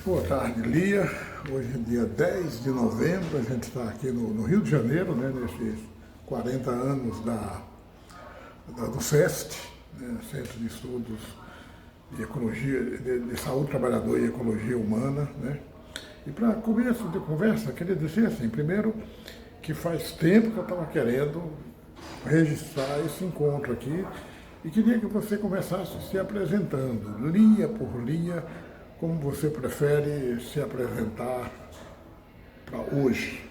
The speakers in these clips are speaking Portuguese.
Boa tarde, Lia. Hoje é dia 10 de novembro, a gente está aqui no Rio de Janeiro, né, nesses 40 anos do CEST, né, Centro de Estudos de Ecologia, de Saúde, Trabalhador e Ecologia Humana, né? E para começo de conversa, queria dizer assim, primeiro, que faz tempo que eu estava querendo registrar esse encontro aqui e queria que você começasse se apresentando, linha por linha, como você prefere se apresentar para hoje.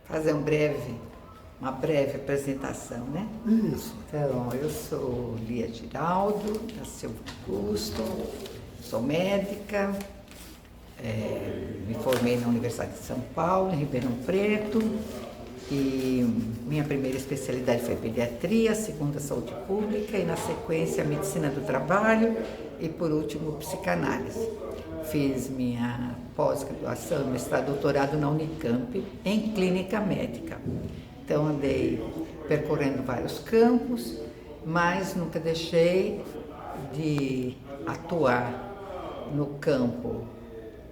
Fazer uma breve apresentação, né? Isso. Então, eu sou Lia Giraldo, da Silva Augusto, sou médica, me formei na Universidade de São Paulo, em Ribeirão Preto, e minha primeira especialidade foi pediatria, segunda saúde pública e na sequência medicina do trabalho e por último psicanálise. Fiz minha pós-graduação, mestrado, doutorado na Unicamp em clínica médica. Então andei percorrendo vários campos, mas nunca deixei de atuar no campo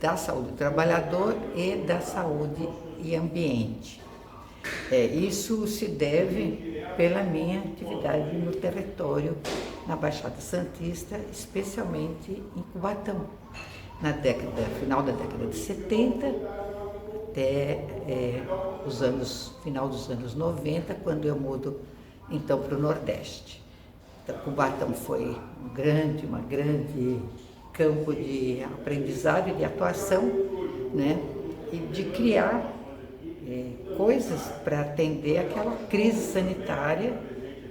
da saúde do trabalhador e da saúde e ambiente. Isso se deve pela minha atividade no território, na Baixada Santista, especialmente em Cubatão, final da década de 70 até final dos anos 90, quando eu mudo então para o Nordeste. Então, Cubatão foi uma grande campo de aprendizado e de atuação, né? E de criar coisas para atender aquela crise sanitária,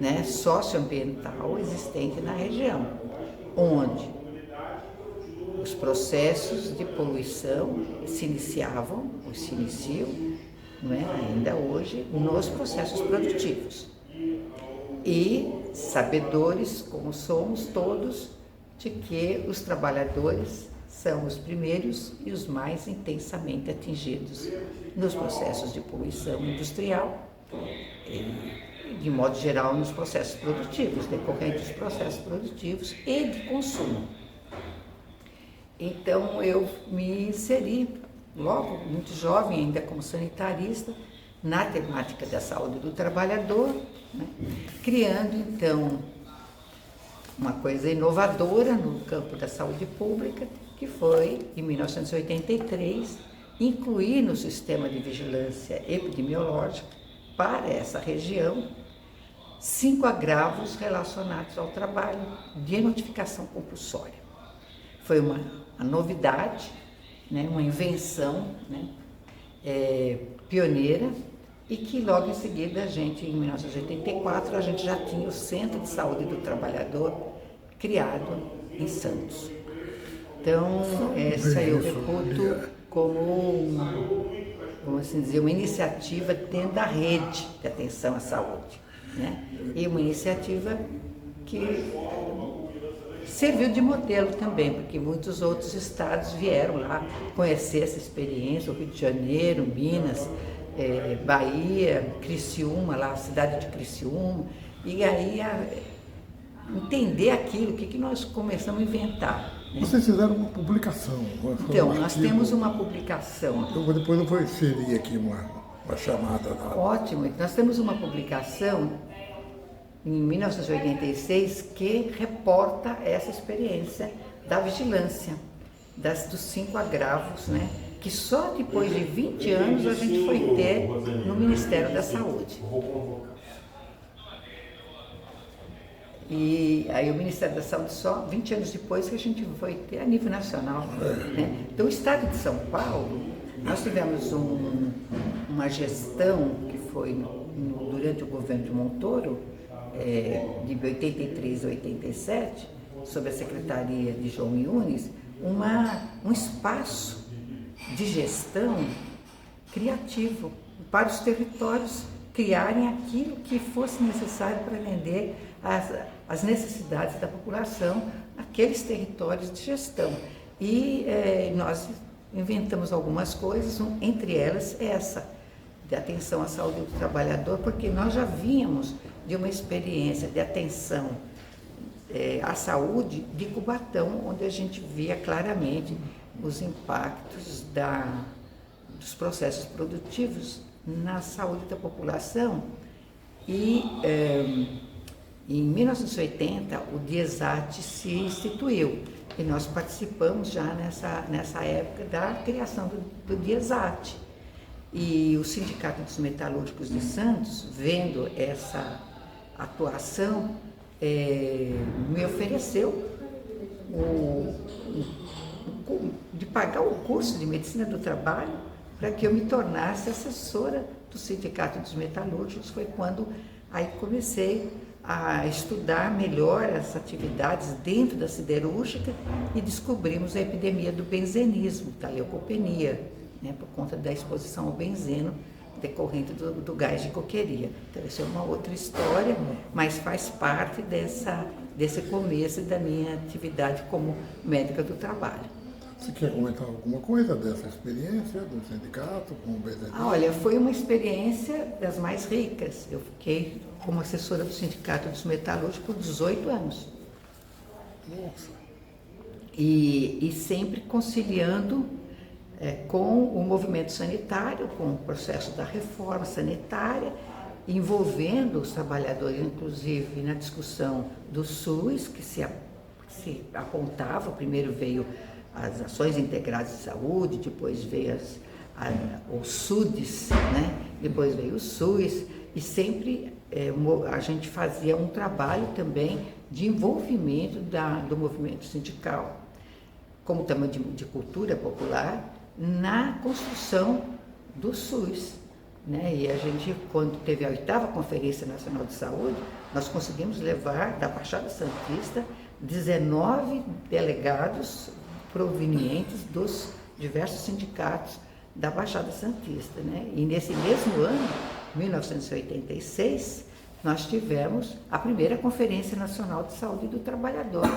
né, socioambiental existente na região, onde os processos de poluição se iniciam, não é, ainda hoje, nos processos produtivos. E sabedores, como somos todos, de que os trabalhadores são os primeiros e os mais intensamente atingidos nos processos de poluição industrial e, de modo geral, nos processos produtivos, decorrentes dos processos produtivos e de consumo. Então, eu me inseri, logo, muito jovem, ainda como sanitarista, na temática da saúde do trabalhador, né? Criando, então, uma coisa inovadora no campo da saúde pública, que foi, em 1983, incluir no sistema de vigilância epidemiológica para essa região 5 agravos relacionados ao trabalho de notificação compulsória. Foi uma novidade, né, uma invenção, né, pioneira, e que logo em seguida em 1984, a gente já tinha o Centro de Saúde do Trabalhador criado em Santos. Então, essa eu reputo como, vamos assim dizer, uma iniciativa dentro da rede de atenção à saúde, né? E uma iniciativa que serviu de modelo também, porque muitos outros estados vieram lá conhecer essa experiência, o Rio de Janeiro, Minas, Bahia, Criciúma, lá, a cidade de Criciúma, e aí entender aquilo, o que nós começamos a inventar. Né? Vocês fizeram uma publicação. Então, nós temos uma publicação. Depois eu vou inserir aqui uma chamada. Ótimo, nós temos uma publicação em 1986 que reporta essa experiência da vigilância, dos 5 agravos, né? Que só depois de 20 anos a gente foi ter no Ministério da Saúde. E aí o Ministério da Saúde só 20 anos depois que a gente foi ter a nível nacional. Né? Então, o Estado de São Paulo, nós tivemos uma gestão que foi durante o governo de Montoro, de 83 a 87, sob a secretaria de João Yunes, um espaço de gestão criativo para os territórios criarem aquilo que fosse necessário para atender as necessidades da população naqueles territórios de gestão. E nós inventamos algumas coisas, entre elas essa, de atenção à saúde do trabalhador, porque nós já vínhamos de uma experiência de atenção à saúde de Cubatão, onde a gente via claramente os impactos dos processos produtivos na saúde da população. E em 1980 o DIESAT se instituiu e nós participamos já nessa época da criação do DIESAT. E o Sindicato dos Metalúrgicos de Santos, vendo essa atuação, me ofereceu de pagar o curso de Medicina do Trabalho para que eu me tornasse assessora do Sindicato dos Metalúrgicos. Foi quando aí comecei a estudar melhor as atividades dentro da siderúrgica e descobrimos a epidemia do benzenismo, da leucopenia, né, por conta da exposição ao benzeno decorrente do gás de coqueria. Então, essa é uma outra história, mas faz parte desse começo da minha atividade como médica do trabalho. Você quer comentar alguma coisa dessa experiência do sindicato com o benzenismo? Olha, foi uma experiência das mais ricas. Eu fiquei como assessora do Sindicato dos Metalúrgicos por 18 anos. Nossa. E sempre conciliando com o movimento sanitário, com o processo da reforma sanitária, envolvendo os trabalhadores, inclusive na discussão do SUS, que se apontava. Primeiro veio as ações integradas de saúde, depois veio os SUDs, né? Depois veio o SUS, e sempre a gente fazia um trabalho também de envolvimento do movimento sindical, como também de cultura popular, na construção do SUS, né? E a gente, quando teve a 8ª Conferência Nacional de Saúde, nós conseguimos levar da Baixada Santista 19 delegados provenientes dos diversos sindicatos da Baixada Santista, né? E nesse mesmo ano, 1986, nós tivemos a primeira Conferência Nacional de Saúde do Trabalhador,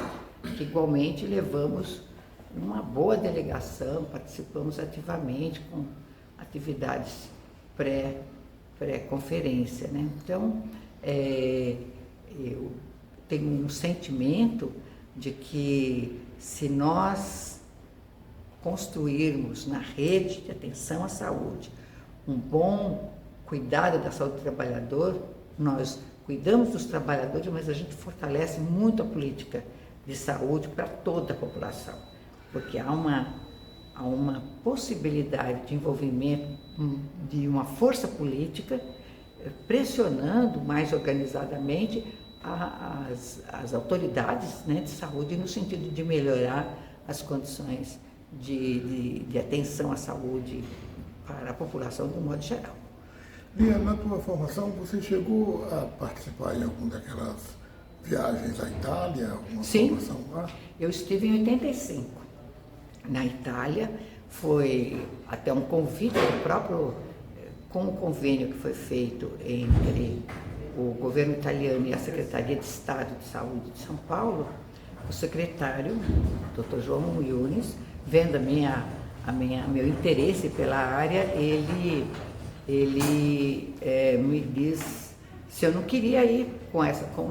que igualmente levamos uma boa delegação, participamos ativamente com atividades pré-conferência, né? Então, eu tenho um sentimento de que se nós construirmos na rede de atenção à saúde um bom cuidado da saúde do trabalhador, nós cuidamos dos trabalhadores, mas a gente fortalece muito a política de saúde para toda a população, porque há uma possibilidade de envolvimento de uma força política pressionando mais organizadamente as autoridades, né, de saúde, no sentido de melhorar as condições de atenção à saúde para a população de um modo geral. Lia, na tua formação, você chegou a participar em alguma daquelas viagens à Itália? Alguma formação lá? Eu estive em 85 na Itália, foi até um convite do próprio, com o convênio que foi feito entre o governo italiano e a Secretaria de Estado de Saúde de São Paulo. O secretário, Dr. João Yunis, vendo meu interesse pela área, ele me disse se eu não queria ir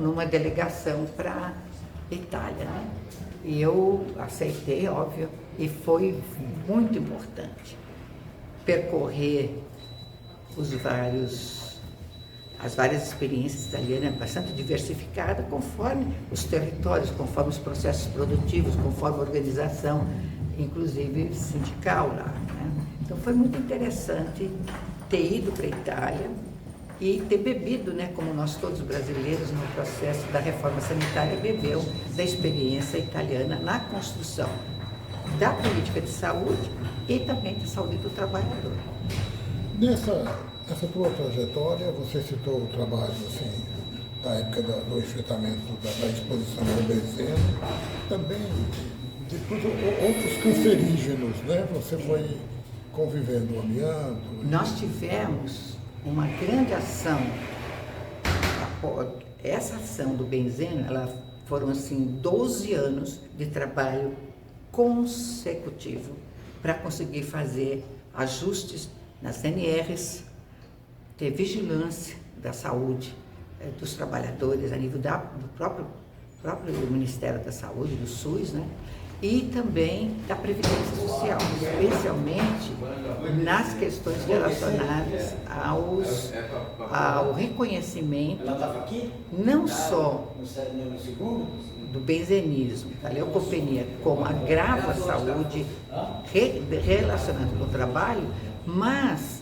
numa delegação para a Itália, né? E eu aceitei, óbvio, e foi muito importante percorrer as várias experiências italianas, bastante diversificada, conforme os territórios, conforme os processos produtivos, conforme a organização, inclusive sindical lá, né? Então foi muito interessante ter ido para a Itália e ter bebido, né, como nós todos brasileiros no processo da reforma sanitária, bebeu da experiência italiana na construção da política de saúde e também da saúde do trabalhador. Nessa tua trajetória, você citou o trabalho, assim, da época do enfrentamento da exposição ao benzeno, também de outros cancerígenos, né? Você foi convivendo o amianto. Nós tivemos uma grande ação. Essa ação do benzeno, foram assim 12 anos de trabalho consecutivo para conseguir fazer ajustes nas NRs, ter vigilância da saúde dos trabalhadores a nível do próprio Ministério da Saúde, do SUS, né? e também da Previdência Social, especialmente nas questões relacionadas ao reconhecimento não só do benzenismo, da leucopenia, como agravo à saúde relacionado com o trabalho, mas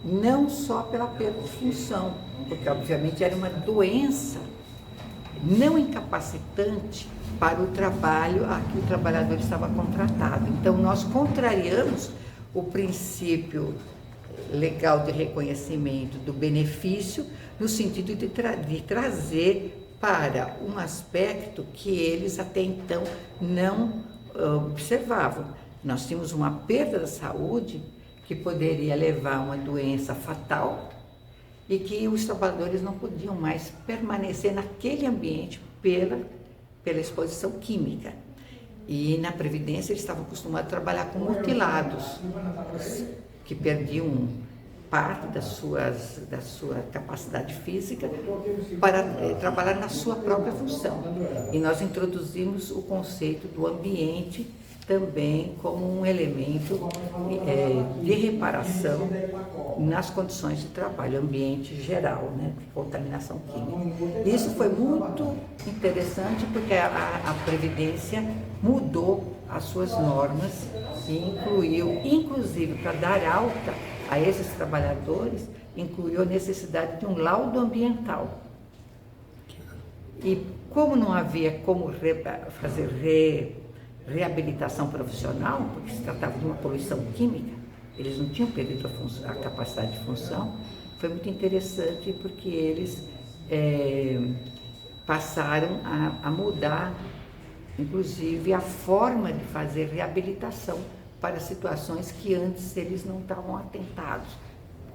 não só pela perda de função, porque obviamente era uma doença não incapacitante para o trabalho a que o trabalhador estava contratado. Então, nós contrariamos o princípio legal de reconhecimento do benefício no sentido de trazer para um aspecto que eles até então não observavam. Nós tínhamos uma perda da saúde que poderia levar a uma doença fatal e que os trabalhadores não podiam mais permanecer naquele ambiente pela exposição química. E na Previdência eles estavam acostumados a trabalhar com mutilados, que perdiam parte da sua capacidade física para trabalhar na sua própria função. E nós introduzimos o conceito do ambiente também como um elemento de reparação nas condições de trabalho, ambiente geral, né, de contaminação química. Isso foi muito interessante porque a Previdência mudou as suas normas e incluiu, inclusive para dar alta a esses trabalhadores, incluiu a necessidade de um laudo ambiental. E como não havia como fazer reabilitação profissional, porque se tratava de uma poluição química, eles não tinham perdido a capacidade de função, foi muito interessante porque eles passaram a mudar, inclusive, a forma de fazer reabilitação para situações que antes eles não estavam atentados,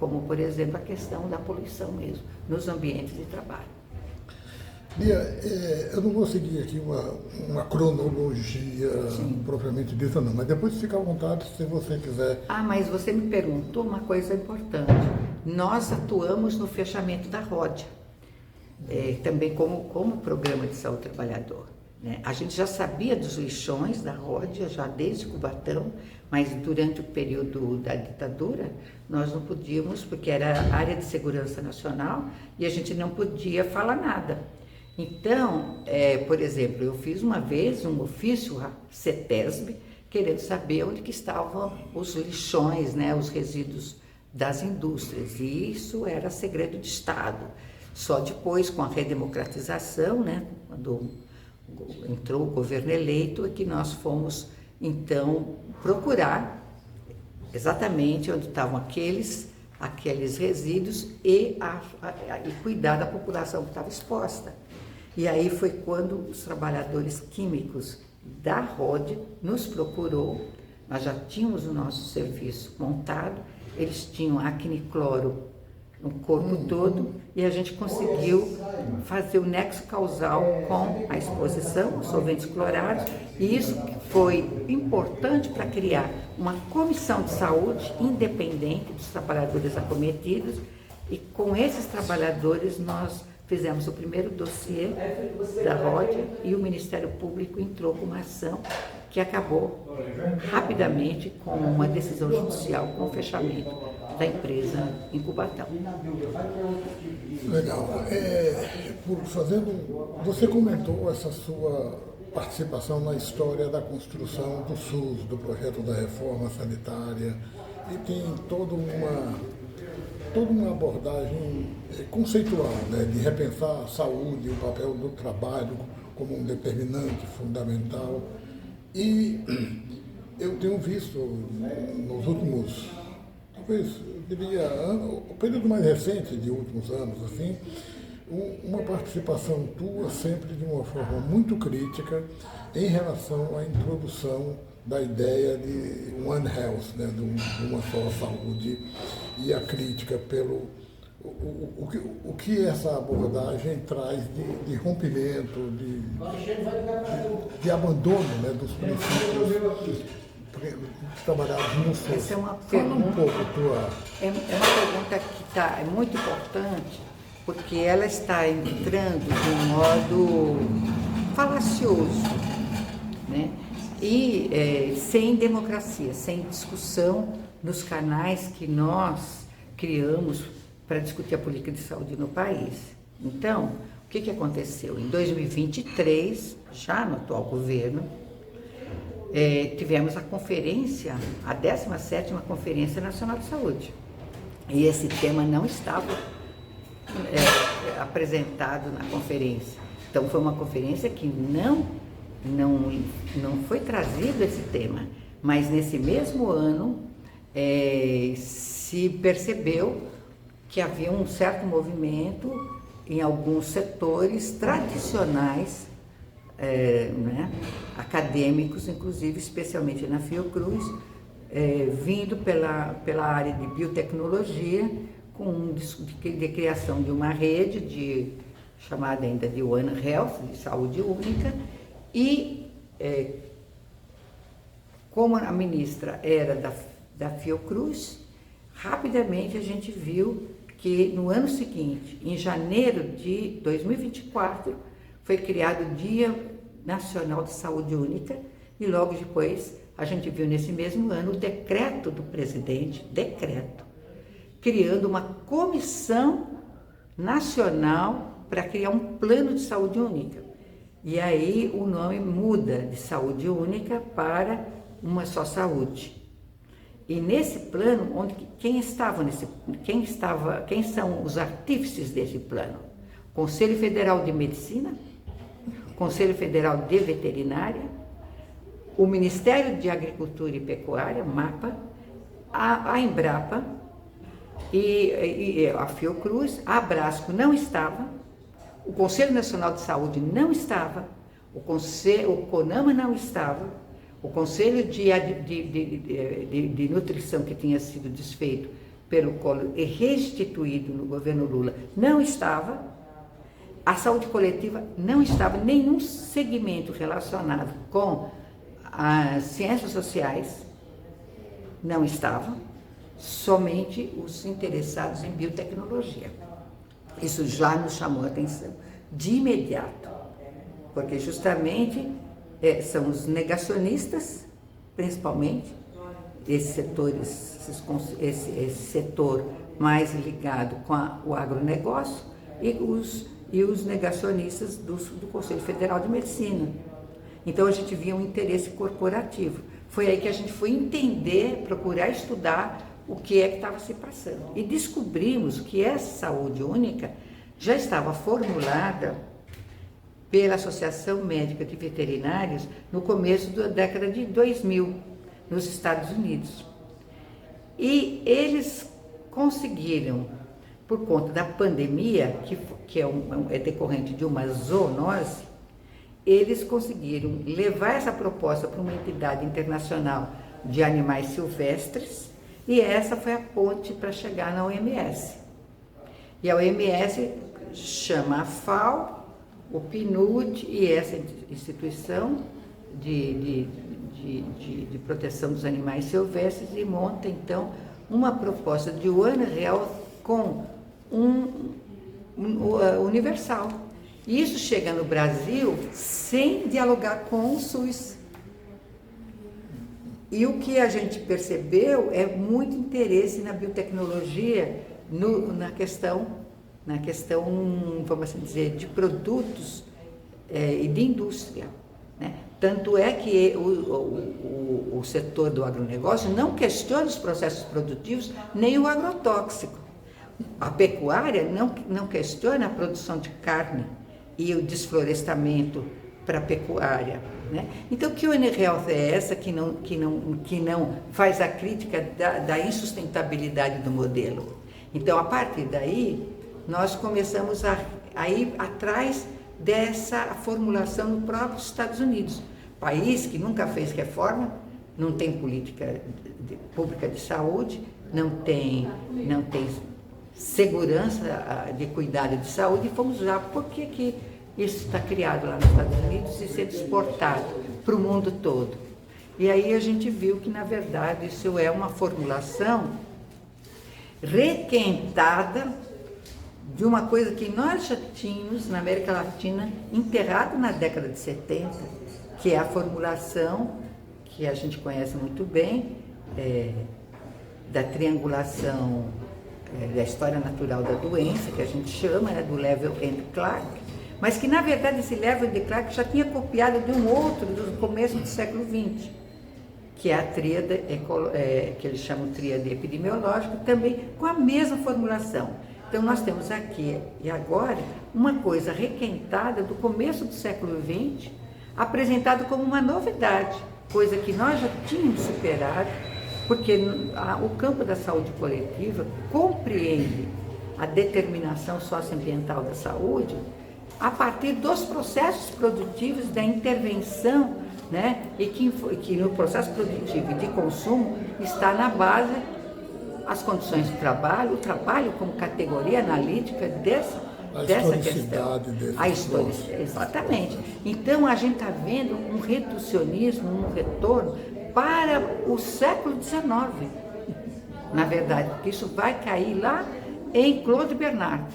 como, por exemplo, a questão da poluição mesmo, nos ambientes de trabalho. Lia, eu não vou seguir aqui uma cronologia propriamente dita, não, mas depois fica à vontade se você quiser. Mas você me perguntou uma coisa importante. Nós atuamos no fechamento da ROD, também como programa de saúde do trabalhador. Né? A gente já sabia dos lixões da ROD, já desde Cubatão, mas durante o período da ditadura, nós não podíamos, porque era área de segurança nacional, e a gente não podia falar nada. Então, por exemplo, eu fiz uma vez um ofício à CETESB, querendo saber onde que estavam os lixões, né, os resíduos das indústrias, e isso era segredo de Estado. Só depois, com a redemocratização, né, quando entrou o governo eleito, é que nós fomos, então, procurar exatamente onde estavam aqueles resíduos e cuidar da população que estava exposta. E aí foi quando os trabalhadores químicos da ROD nos procurou, nós já tínhamos o nosso serviço montado, eles tinham acne-cloro no corpo todo e a gente conseguiu fazer o nexo causal com a exposição, os solventes clorados, e isso foi importante para criar uma comissão de saúde independente dos trabalhadores acometidos, e com esses trabalhadores nós fizemos o primeiro dossiê da ROD e o Ministério Público entrou com uma ação que acabou rapidamente com uma decisão judicial com o fechamento da empresa em Cubatão. Legal. Você comentou essa sua participação na história da construção do SUS, do projeto da reforma sanitária, e tem toda uma abordagem conceitual, né, de repensar a saúde e o papel do trabalho como um determinante fundamental. E eu tenho visto nos últimos, talvez eu diria, o período mais recente de últimos anos, assim, uma participação tua sempre de uma forma muito crítica em relação à introdução da ideia de One Health, né, de uma só saúde, e a crítica pelo o que essa abordagem traz de rompimento, de abandono, né, dos princípios trabalhados no SUS. Essa é uma Fala um pouco tua... É uma pergunta que é muito importante, porque ela está entrando de um modo falacioso, né? e sem democracia, sem discussão nos canais que nós criamos para discutir a política de saúde no país. Então, o que aconteceu? Em 2023, já no atual governo, tivemos a conferência, a 17ª Conferência Nacional de Saúde. E esse tema não estava apresentado na conferência. Então, foi uma conferência que não foi trazido esse tema, mas nesse mesmo ano se percebeu que havia um certo movimento em alguns setores tradicionais, né, acadêmicos, inclusive, especialmente na Fiocruz, vindo pela área de biotecnologia, de criação de uma rede chamada ainda de One Health, de saúde única, e como a ministra era da Fiocruz, rapidamente a gente viu que no ano seguinte, em janeiro de 2024, foi criado o Dia Nacional de Saúde Única, e logo depois a gente viu nesse mesmo ano o decreto do presidente, criando uma comissão nacional para criar um plano de saúde única. E aí o nome muda de saúde única para uma só saúde. E nesse plano, quem são os artífices desse plano? Conselho Federal de Medicina, Conselho Federal de Veterinária, o Ministério de Agricultura e Pecuária, MAPA, a Embrapa e a Fiocruz, a Abrasco não estava, o Conselho Nacional de Saúde não estava, o CONAMA não estava, o Conselho de Nutrição, que tinha sido desfeito pelo Collor e restituído no governo Lula, não estava, a saúde coletiva não estava, nenhum segmento relacionado com as ciências sociais não estava, somente os interessados em biotecnologia. Isso já nos chamou a atenção de imediato, porque justamente são os negacionistas, principalmente, esse setor mais ligado com o agronegócio, e os negacionistas do Conselho Federal de Medicina. Então a gente via um interesse corporativo. Foi aí que a gente foi entender, procurar estudar o que é que estava se passando. E descobrimos que essa saúde única já estava formulada pela Associação Médica de Veterinários no começo da década de 2000, nos Estados Unidos. E eles conseguiram, por conta da pandemia, que é decorrente de uma zoonose, eles conseguiram levar essa proposta para uma entidade internacional de animais silvestres, e essa foi a ponte para chegar na OMS. E a OMS chama a FAO, o PNUD e essa instituição de proteção dos animais silvestres, e monta então uma proposta de One Health com universal. E isso chega no Brasil sem dialogar com o SUS. E o que a gente percebeu é muito interesse na biotecnologia, na questão, vamos assim dizer, de produtos e de indústria, né? Tanto é que o setor do agronegócio não questiona os processos produtivos nem o agrotóxico. A pecuária não questiona a produção de carne e o desflorestamento para a pecuária, né? Então, que One Health é essa que não faz a crítica da insustentabilidade do modelo? Então, a partir daí, nós começamos a ir atrás dessa formulação no próprio Estados Unidos, país que nunca fez reforma, não tem política pública de saúde, não tem segurança de cuidado de saúde, e fomos já, por que isso está criado lá nos Estados Unidos e sendo exportado para o mundo todo? E aí a gente viu que, na verdade, isso é uma formulação requentada de uma coisa que nós já tínhamos na América Latina enterrado na década de 70, que é a formulação, que a gente conhece muito bem, da triangulação da história natural da doença, que a gente chama, né, do Levell and Clark, mas que na verdade esse Levell and Clark já tinha copiado de um outro do começo do século XX, que é a tríade, que eles chamam de tríade epidemiológica, também com a mesma formulação. Então nós temos aqui e agora uma coisa requentada do começo do século XX, apresentada como uma novidade, coisa que nós já tínhamos superado, porque o campo da saúde coletiva compreende a determinação socioambiental da saúde a partir dos processos produtivos da intervenção, né? E que no processo produtivo e de consumo está na base as condições de trabalho, o trabalho como categoria analítica dessa questão. A história, exatamente. Então a gente está vendo um reducionismo, um retorno para o século XIX, na verdade, porque isso vai cair lá em Claude Bernard,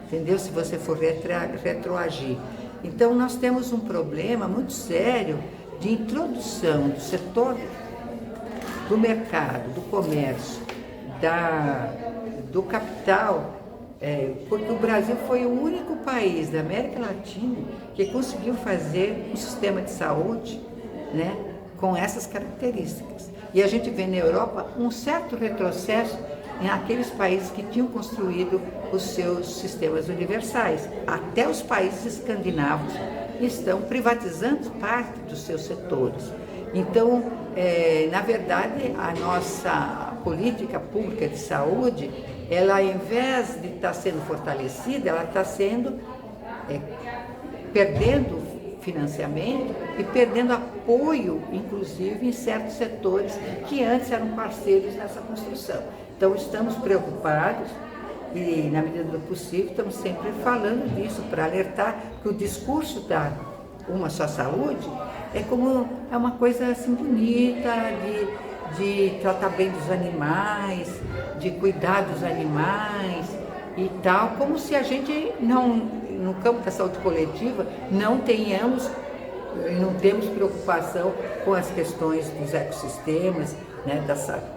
entendeu? Se você for retroagir. Então nós temos um problema muito sério de introdução do setor do mercado, do comércio, do capital, porque o Brasil foi o único país da América Latina que conseguiu fazer um sistema de saúde, né, com essas características. E a gente vê na Europa um certo retrocesso em aqueles países que tinham construído os seus sistemas universais. Até os países escandinavos estão privatizando parte dos seus setores. Então, na verdade, a nossa política pública de saúde, ela, ao invés de estar sendo fortalecida, ela está sendo perdendo financiamento e perdendo apoio, inclusive, em certos setores que antes eram parceiros nessa construção. Então, estamos preocupados e, na medida do possível, estamos sempre falando disso para alertar que o discurso da Uma Só Saúde é uma coisa assim bonita, de tratar bem dos animais, de cuidar dos animais e tal, como se a gente não, no campo da saúde coletiva, não temos preocupação com as questões dos ecossistemas, né,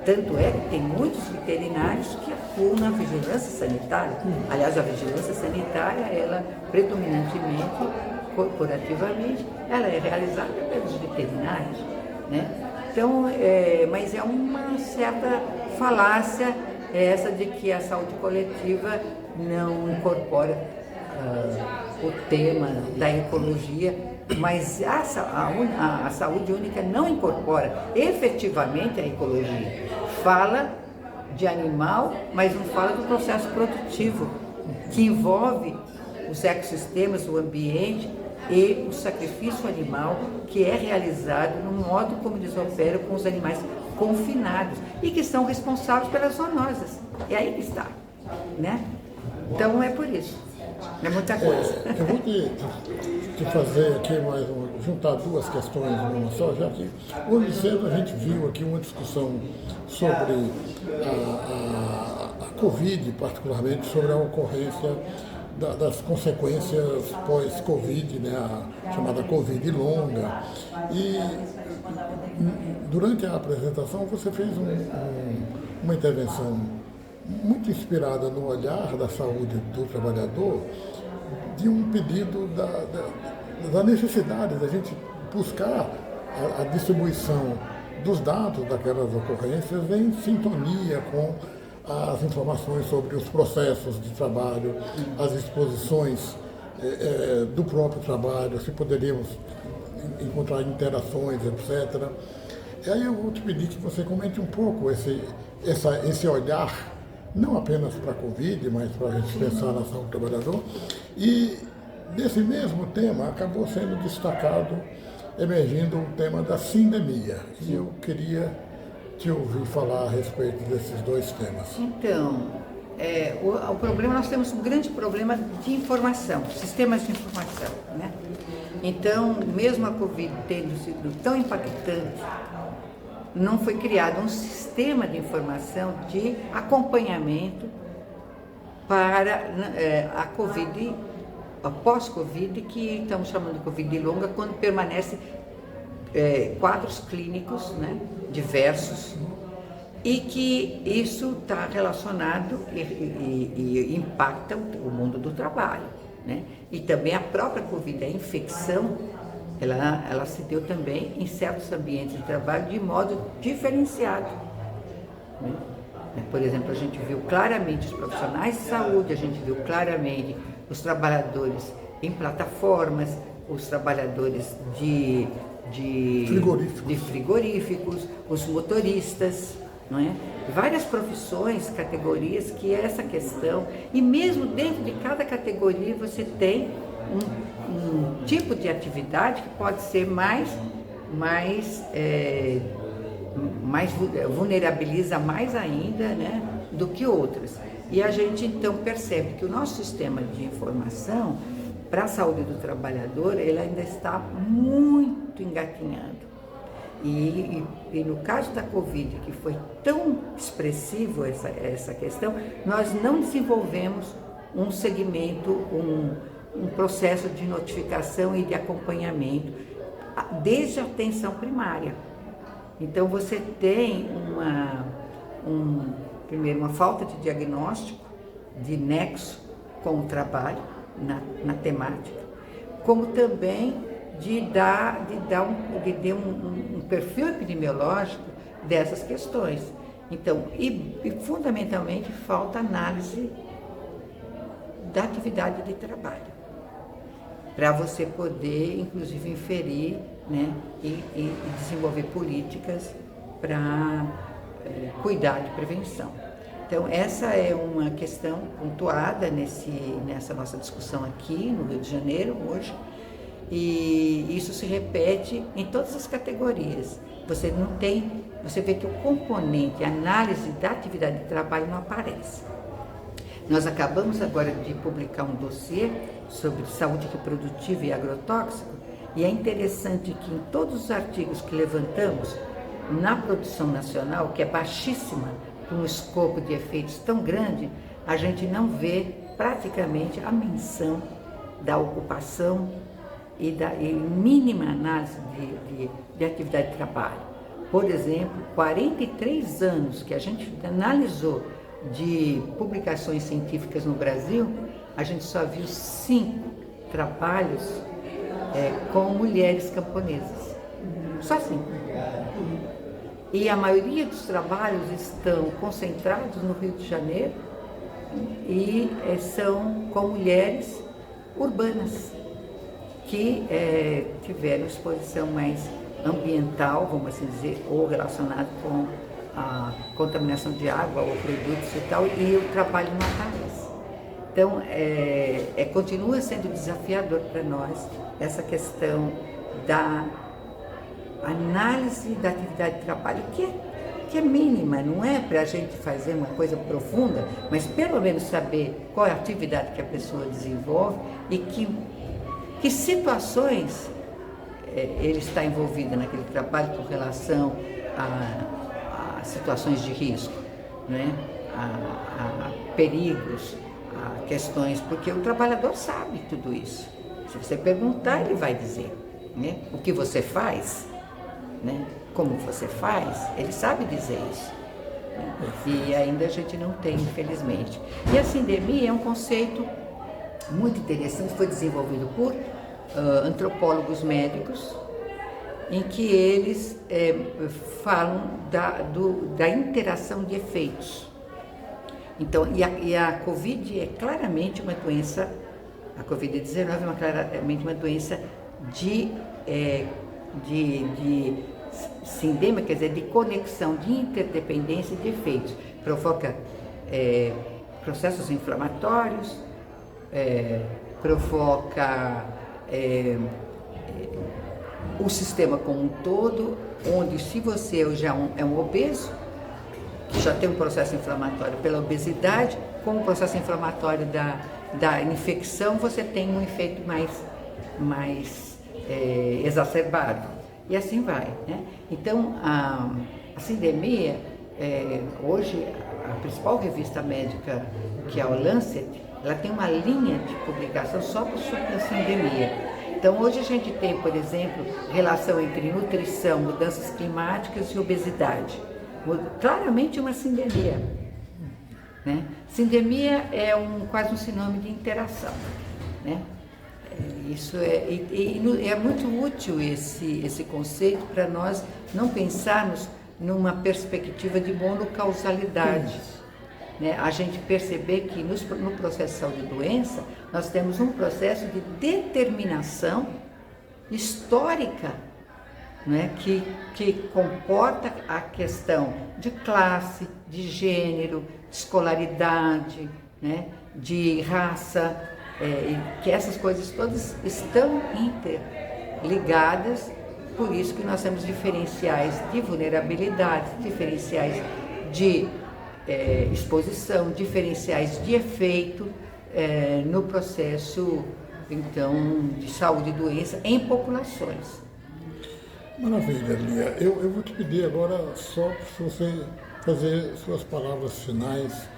tanto é que tem muitos veterinários que atuam na vigilância sanitária. Aliás, a vigilância sanitária, ela predominantemente, corporativamente, ela é realizada pelos veterinários, né? Então, mas é uma certa falácia essa de que a saúde coletiva não incorpora o tema da ecologia, mas a saúde única não incorpora efetivamente a ecologia. Fala de animal, mas não fala do processo produtivo, que envolve os ecossistemas, o ambiente e o sacrifício animal, que é realizado no modo como eles operam com os animais confinados e que são responsáveis pelas zoonoses. É aí que está, né? Então é por isso. É muita coisa. Eu vou te fazer aqui juntar duas questões numa só, já que hoje cedo a gente viu aqui uma discussão sobre a Covid, particularmente sobre a ocorrência das consequências pós-Covid, né, a chamada Covid longa. E durante a apresentação você fez uma intervenção muito inspirada no olhar da saúde do trabalhador, de um pedido da necessidade da gente buscar a distribuição dos dados daquelas ocorrências em sintonia com as informações sobre os processos de trabalho, as exposições do próprio trabalho, se poderíamos encontrar interações, etc. E aí eu vou te pedir que você comente um pouco esse olhar, não apenas para a Covid, mas para a gente pensar na saúde do trabalhador. E desse mesmo tema acabou sendo destacado, emergindo o tema da sindemia. E eu queria te ouvir falar a respeito desses dois temas. Então, o problema, nós temos um grande problema de informação, sistemas de informação, né? Então, mesmo a Covid tendo sido tão impactante, não foi criado um sistema de informação de acompanhamento para a Covid, a pós-Covid, que estamos chamando de Covid longa, quando permanece quadros clínicos, né, diversos, e que isso está relacionado e impacta o mundo do trabalho, né? E também a própria Covid, a infecção, ela se deu também em certos ambientes de trabalho de modo diferenciado, né? Por exemplo, a gente viu claramente os profissionais de saúde, a gente viu claramente os trabalhadores em plataformas, os trabalhadores de frigoríficos, os motoristas, não é? Várias profissões, categorias que essa questão, e mesmo dentro de cada categoria você tem um tipo de atividade que pode ser mais vulnerabiliza mais ainda, né, do que outras. E a gente então percebe que o nosso sistema de informação para a saúde do trabalhador, ele ainda está muito engatinhando. E no caso da Covid, que foi tão expressivo essa questão, nós não desenvolvemos um segmento, um processo de notificação e de acompanhamento, desde a atenção primária. Então você tem primeiro uma falta de diagnóstico, de nexo com o trabalho na temática, como também de dar um perfil epidemiológico dessas questões. Então, e fundamentalmente falta análise da atividade de trabalho, para você poder, inclusive, inferir, né, e desenvolver políticas para cuidar de prevenção. Então, essa é uma questão pontuada nessa nossa discussão aqui no Rio de Janeiro hoje, e isso se repete em todas as categorias. Você vê que o componente análise da atividade de trabalho não aparece. Nós acabamos agora de publicar um dossiê sobre saúde reprodutiva e agrotóxico, e é interessante que em todos os artigos que levantamos na produção nacional, que é baixíssima, com um escopo de efeitos tão grande, a gente não vê praticamente a menção da ocupação e mínima análise de atividade de trabalho. Por exemplo, 43 anos que a gente analisou de publicações científicas no Brasil, a gente só viu 5 trabalhos com mulheres camponesas. Só 5. E a maioria dos trabalhos estão concentrados no Rio de Janeiro e são com mulheres urbanas que tiveram exposição mais ambiental, vamos assim dizer, ou relacionada com a contaminação de água ou produtos e tal, e o trabalho não aparece. Então, continua sendo desafiador para nós essa questão da análise da atividade de trabalho, que é mínima, não é para a gente fazer uma coisa profunda, mas pelo menos saber qual é a atividade que a pessoa desenvolve e que situações ele está envolvido naquele trabalho com relação a situações de risco, né? a perigos, a questões, porque o trabalhador sabe tudo isso. Se você perguntar, ele vai dizer, né? O que você faz, né? Como você faz, ele sabe dizer isso, né? E ainda a gente não tem, infelizmente. E a sindemia é um conceito muito interessante, foi desenvolvido por antropólogos médicos, em que eles falam da interação de efeitos. Então, e a Covid é claramente uma doença, a Covid-19 é claramente uma doença de sindema, quer dizer, de conexão, de interdependência de efeitos. Provoca processos inflamatórios, provoca o sistema como um todo, onde se você já é um obeso, que já tem um processo inflamatório pela obesidade, com o processo inflamatório da infecção, você tem um efeito mais exacerbado. E assim vai, né? Então, a sindemia, hoje, a principal revista médica, que é o Lancet, ela tem uma linha de publicação só sobre a sindemia. Então, hoje a gente tem, por exemplo, relação entre nutrição, mudanças climáticas e obesidade. Claramente uma sindemia, né? Sindemia é quase um sinônimo de interação, né? Isso é muito útil esse conceito para nós não pensarmos numa perspectiva de monocausalidade, né? A gente perceber que no processo de saúde e doença nós temos um processo de determinação histórica, né? que comporta a questão de classe, de gênero, de escolaridade, né? De raça, que essas coisas todas estão interligadas. Por isso que nós temos diferenciais de vulnerabilidade, diferenciais de exposição, diferenciais de efeito no processo, então, de saúde e doença em populações. Maravilha, Lia. Eu vou te pedir agora só para você fazer suas palavras finais.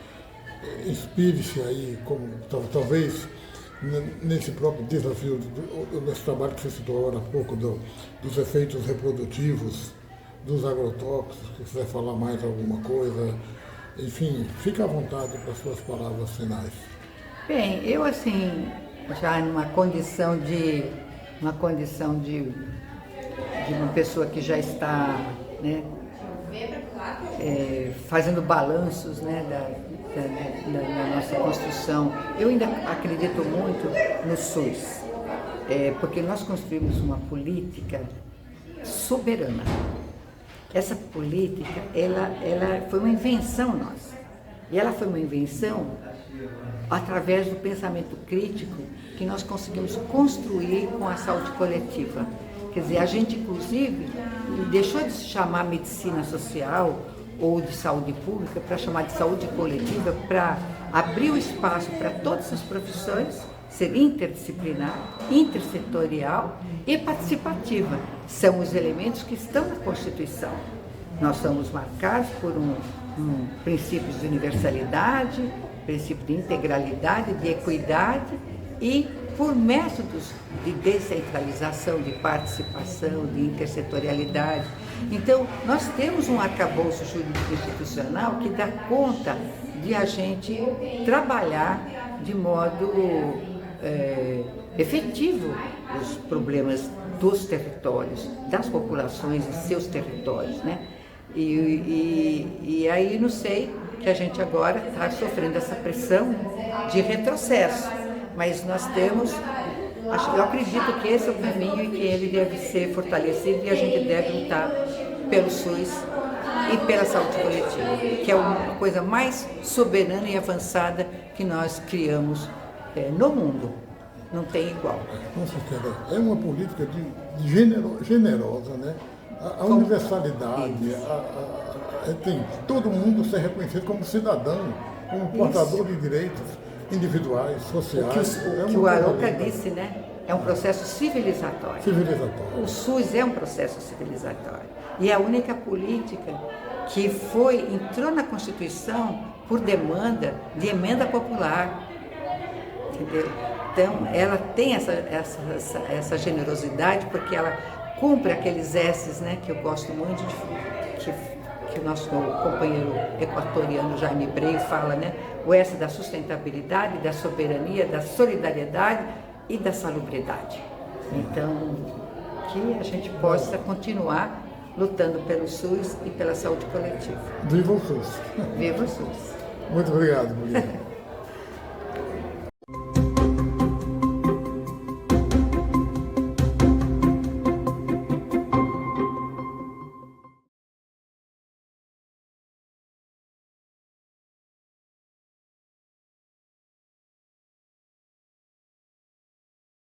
Inspire-se aí, como talvez nesse próprio desafio, nesse trabalho que você citou agora há pouco, dos efeitos reprodutivos, dos agrotóxicos, se quiser falar mais alguma coisa, enfim, fique à vontade para suas palavras finais. Bem, eu assim, já numa condição de uma pessoa que já está, né, fazendo balanços, né, da nossa construção. Eu ainda acredito muito no SUS, porque nós construímos uma política soberana. Essa política, ela foi uma invenção nossa. E ela foi uma invenção através do pensamento crítico que nós conseguimos construir com a saúde coletiva. Quer dizer, a gente, inclusive, deixou de se chamar medicina social ou de saúde pública para chamar de saúde coletiva, para abrir o espaço para todas as profissões, ser interdisciplinar, intersetorial e participativa. São os elementos que estão na Constituição. Nós somos marcados por princípios de universalidade, princípio de integralidade, de equidade e por métodos de descentralização, de participação, de intersetorialidade. Então, nós temos um arcabouço jurídico institucional que dá conta de a gente trabalhar de modo efetivo os problemas dos territórios, das populações em seus territórios, né? E aí não sei que a gente agora está sofrendo essa pressão de retrocesso, mas nós temos, eu acredito que esse é o caminho e que ele deve ser fortalecido e a gente deve lutar pelo SUS e pela saúde coletiva, que é uma coisa mais soberana e avançada que nós criamos no mundo. Não tem igual. Com certeza. É uma política generosa, né? A universalidade, tem todo mundo ser reconhecido como cidadão, como portador de direitos individuais, sociais. O que o Arouca disse, né? É um processo civilizatório. O SUS é um processo civilizatório. E é a única política que entrou na Constituição por demanda de emenda popular. Entendeu? Então, ela tem essa generosidade porque ela cumpre aqueles S's, né, que eu gosto muito, que o nosso companheiro equatoriano Jaime Breu fala, né? O S da sustentabilidade, da soberania, da solidariedade e da salubridade. Então, que a gente possa continuar lutando pelo SUS e pela saúde coletiva. Viva o SUS! Viva o SUS! Muito obrigado, Maria.